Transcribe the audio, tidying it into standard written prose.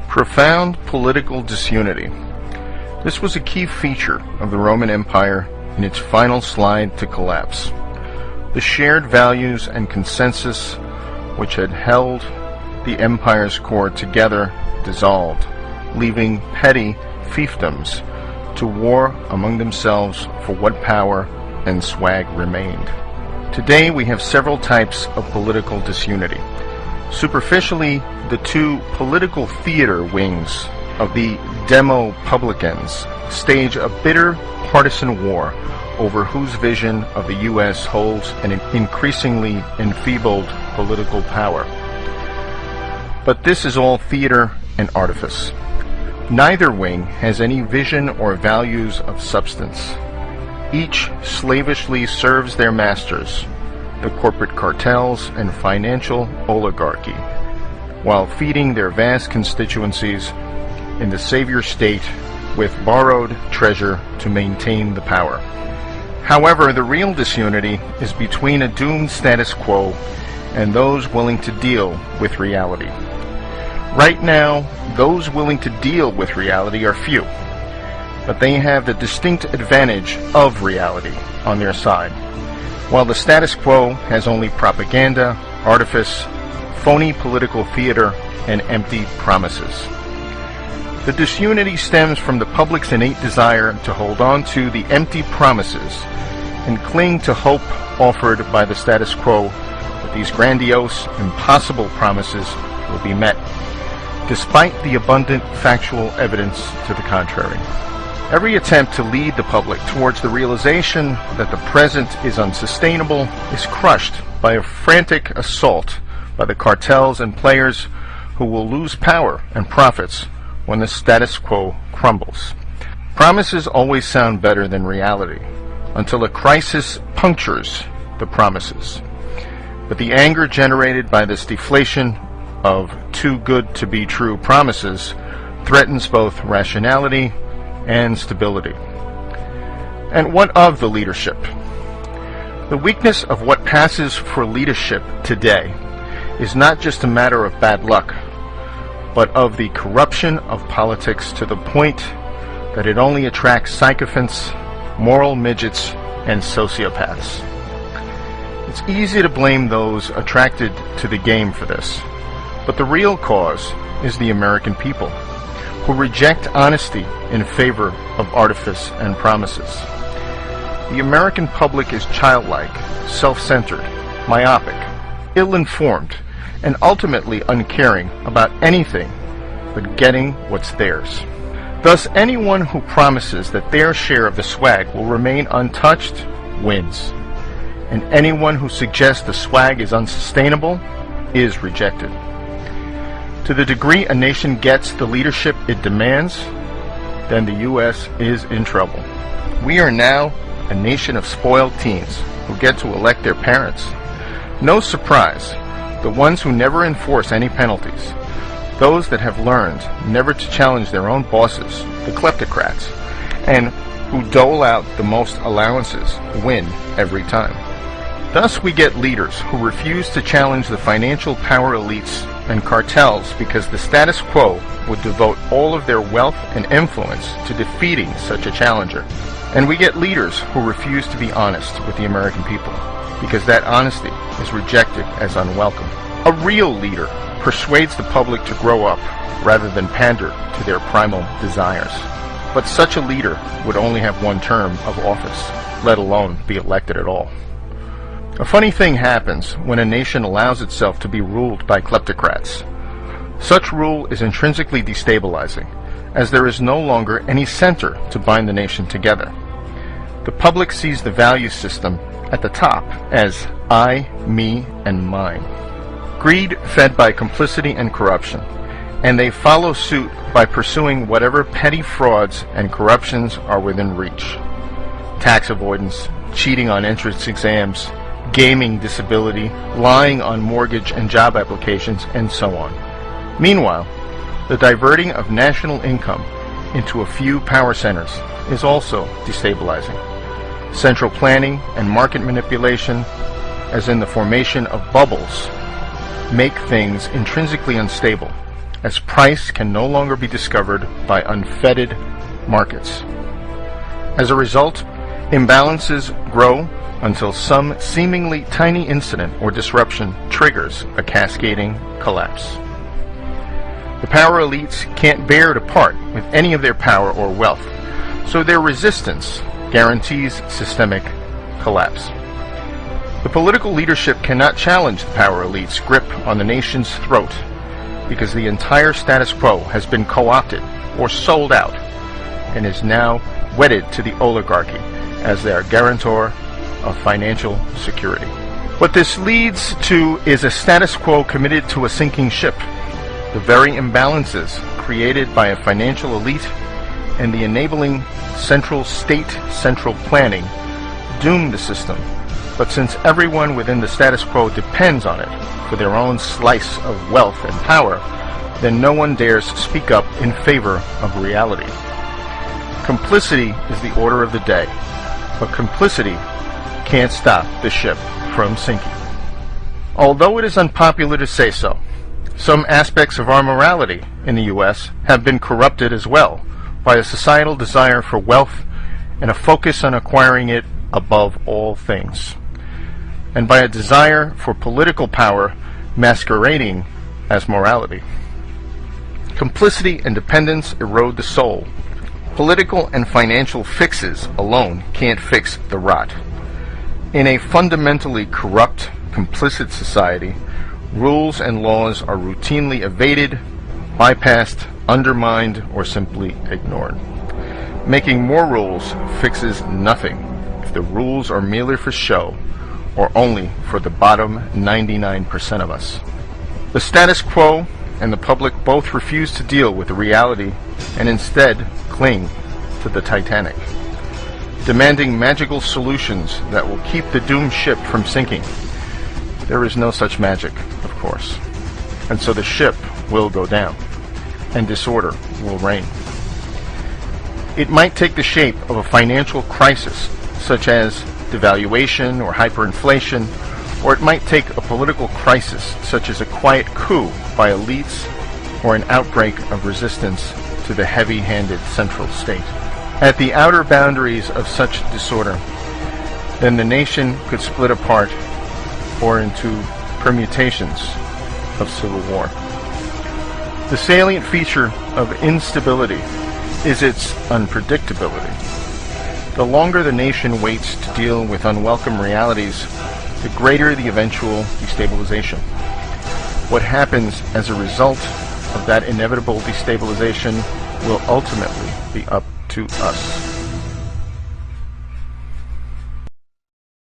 Profound political disunity. This was a key feature of the Roman Empire in its final slide to collapse. The shared values and consensus which had held the empire's core together dissolved, leaving petty fiefdoms to war among themselves for what power and swag remained. Today we have several types of political disunity. Superficially, the two political theater wings of the Demo-publicans stage a bitter partisan war over whose vision of the U.S. holds an increasingly enfeebled political power. But this is all theater and artifice. Neither wing has any vision or values of substance. Each slavishly serves their masters, the corporate cartels and financial oligarchy, while feeding their vast constituencies in the savior state with borrowed treasure to maintain the power. However, the real disunity is between a doomed status quo and those willing to deal with reality. Right now, those willing to deal with reality are few, but they have the distinct advantage of reality on their side, while the status quo has only propaganda, artifice, phony political theater, and empty promises. The disunity stems from the public's innate desire to hold on to the empty promises and cling to hope offered by the status quo that these grandiose, impossible promises will be met, despite the abundant factual evidence to the contrary. Every attempt to lead the public towards the realization that the present is unsustainable is crushed by a frantic assault by the cartels and players who will lose power and profits when the status quo crumbles. Promises always sound better than reality until a crisis punctures the promises. But the anger generated by this deflation of too good to be true promises threatens both rationality and stability. And what of the leadership? The weakness of what passes for leadership today is not just a matter of bad luck, but of the corruption of politics to the point that it only attracts sycophants, moral midgets, and sociopaths. It's easy to blame those attracted to the game for this, but the real cause is the American people, who reject honesty in favor of artifice and promises. The American public is childlike, self-centered, myopic, ill-informed, and ultimately uncaring about anything but getting what's theirs. Thus, anyone who promises that their share of the swag will remain untouched wins, and anyone who suggests the swag is unsustainable is rejected. To the degree a nation gets the leadership it demands, then the U.S. is in trouble. We are now a nation of spoiled teens who get to elect their parents. No surprise, the ones who never enforce any penalties, those that have learned never to challenge their own bosses, the kleptocrats, and who dole out the most allowances, win every time. Thus we get leaders who refuse to challenge the financial power elites and cartels because the status quo would devote all of their wealth and influence to defeating such a challenger. And we get leaders who refuse to be honest with the American people because that honesty is rejected as unwelcome. A real leader persuades the public to grow up rather than pander to their primal desires. But such a leader would only have one term of office, let alone be elected at all. A funny thing happens when a nation allows itself to be ruled by kleptocrats. Such rule is intrinsically destabilizing, as there is no longer any center to bind the nation together. The public sees the value system at the top as I, me, and mine. Greed fed by complicity and corruption, and they follow suit by pursuing whatever petty frauds and corruptions are within reach. Tax avoidance, cheating on entrance exams, gaming disability, lying on mortgage and job applications, and so on. Meanwhile, the diverting of national income into a few power centers is also destabilizing. Central planning and market manipulation, as in the formation of bubbles, make things intrinsically unstable, as price can no longer be discovered by unfettered markets. As a result, imbalances grow until some seemingly tiny incident or disruption triggers a cascading collapse. The power elites can't bear to part with any of their power or wealth, so their resistance guarantees systemic collapse. The political leadership cannot challenge the power elite's grip on the nation's throat because the entire status quo has been co-opted or sold out and is now wedded to the oligarchy as their guarantor of financial security. What this leads to is a status quo committed to a sinking ship. The very imbalances created by a financial elite and the enabling central planning doom the system. But since everyone within the status quo depends on it for their own slice of wealth and power, then no one dares speak up in favor of reality. Complicity is the order of the day, but complicity can't stop the ship from sinking. Although it is unpopular to say so, some aspects of our morality in the U.S. have been corrupted as well by a societal desire for wealth and a focus on acquiring it above all things, and by a desire for political power masquerading as morality. Complicity and dependence erode the soul. Political and financial fixes alone can't fix the rot. In a fundamentally corrupt, complicit society, rules and laws are routinely evaded, bypassed, undermined, or simply ignored. Making more rules fixes nothing if the rules are merely for show or only for the bottom 99% of us. The status quo and the public both refuse to deal with the reality and instead cling to the Titanic, demanding magical solutions that will keep the doomed ship from sinking. There is no such magic, of course, and so the ship will go down, and disorder will reign. It might take the shape of a financial crisis, such as devaluation or hyperinflation, or it might take a political crisis, such as a quiet coup by elites or an outbreak of resistance to the heavy-handed central state. At the outer boundaries of such disorder, then the nation could split apart or into permutations of civil war. The salient feature of instability is its unpredictability. The longer the nation waits to deal with unwelcome realities, the greater the eventual destabilization. What happens as a result of that inevitable destabilization will ultimately be up to us.